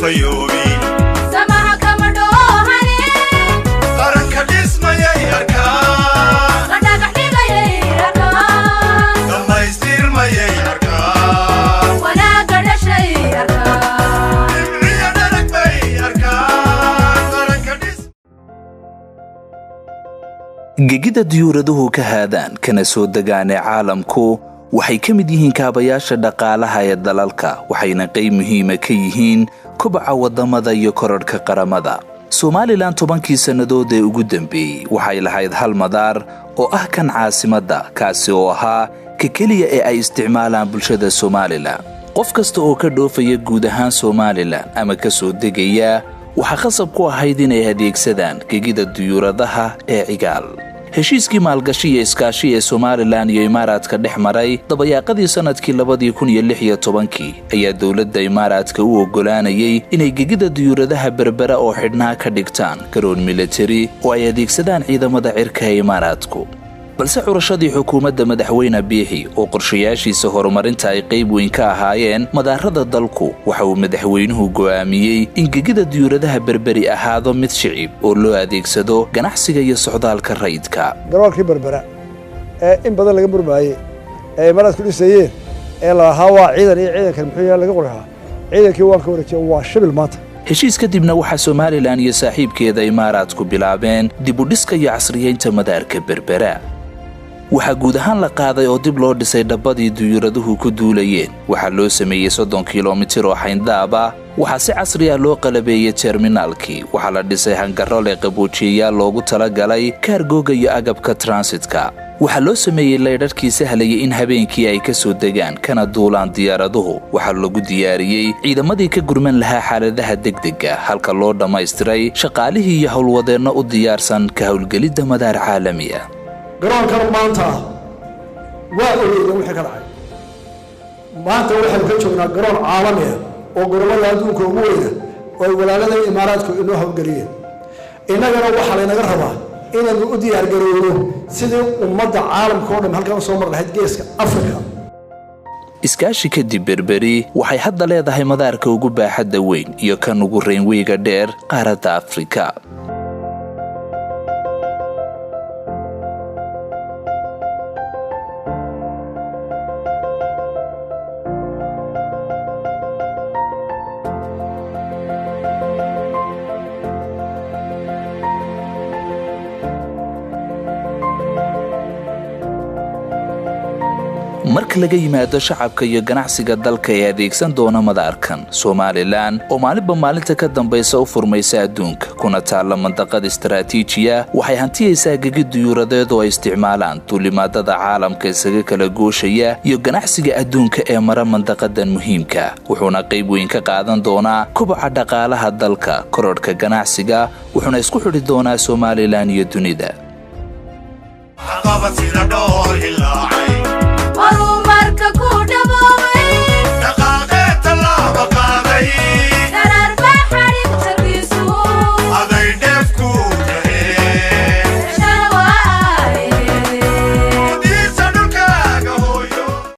فيوبي سماها كمدوهني قرن كديسما يا أركان غدا قحيقة يا أركان لما يصير ما يا أركان ولا قد شيء أركان إبني أنا لك بي أركان قرن كديس gegida diyuuraduhu ka haadaan kana soo degaane caalamku waxay ka mid yihiin kaabayaasha dhaqaalaha ee dalalka waxayna qayb muhiima ka yihiin kobaca wadamada iyo korodhka qaramada. Somaliland 10 sanadood ee ugu dambeeyay waxay lahayd hal madaar oo ah kan caasimadda kaasi oo ahaa ka kaliya ee ay isticmaalaan bulshada Somaliland. qof kasta oo ka dhoofaya guud ahaan Somaliland ama ka soo degaya waxa khasab ku ahayd inay adeegsadaan gegida diyuuradaha ee Cigaal. heshiiskii maalgashi iyo iskaashi ee Somaliland iyo Imaaraadka dhexmaray dabayaaqadii sanadkii 2016 ayaa dawladda Imaaraadka u ogolaanayay inay gegida diyuuradaha berbera oo xidhnaa ka dhigtaan garoon military oo ay adeegsadaan ciidamada cirka ee Imaaraadku. balse curashadii xukuumadda madaxweyne Biixi oo qorshayaashiisa horumarinta ay qayb weyn ka ahaayeen madaarada dalku waxa uu madaxweynuhu go'aamiyay in gegida diyuuradaha berberi ahaado mid shicib oo loo adeegsado ganacsiga iyo socdaalka rayidka. garoolkii berbera in badan laga murmaayay Imaaraadku dhisayeen la hawa ciidankan muxuu yahay laga qoraa ciidankii waan ka wareejiyay waa shibil maanta. heshiis kadibna waxa Somaliland iyo saaxiibkeeda Imaaraadku bilaabeen dib u dhiska iyo casriyeynta madaarka berbera. waxa guud ahaan la qaaday oo dib loo dhisay dhabadii diyuuraduhu ku duulayeen waxa loo sameeyay 30 kiiloomitir oo xayndaab ah waxa si casri ah loo qalabeeyay terminalkii waxa la dhisay hangaro leh qaboojiyayaal loogu talagalay kaargooga iyo agabka transitka waxa loo sameeyay leedharkii sahlayay in habeenkii ay ka soo degaan kana duulaan diyaaraduhu waxa lagu diyaariyay ciidamadii ka gurman lahaa xaaladaha degdega halka loo dhameystiray shaqaalihii iyo howlwadeenno u diyaarsan ka howlgelidda madaar caalami ah. garoonkan maanta waa ogeeyay wixii ka dhacay maanta waxaan ka joognaa garoon caalami ah oo gobolada adduunka ugu weyn oo ay walaalada Imaaraadku inoo hawlgeliyeen innagana waxa laynaga rabaa inaynu u diyaar garowno sidii ummadda caalamka oo dhan halkan soo mar lahayd geeska Afrika. iskaashi kadib berberi waxay hadda leedahay madaarka ugu baaxadda weyn iyo kan ugu reynweyga dheer qaaradda Afrika. marka laga yimaado shacabka iyo ganacsiga dalka ee adeegsan doona madaarkan Somaliland oo maalinba maalinta ka dambaysa u furmaysa adduunka kuna taala mandaqada istiraatiijiya waxay hantiyeysaa gegid diyuuradeed oo ay isticmaalaan duulimaadada caalamka isaga kala gooshaya iyo ganacsiga adduunka ee mara mandaqadan muhiimka wuxuuna qayb weyn ka qaadan doonaa kobaca dhaqaalaha dalka korodhka ganacsiga wuxuuna isku xidhi doonaa Somaliland iyo dunida.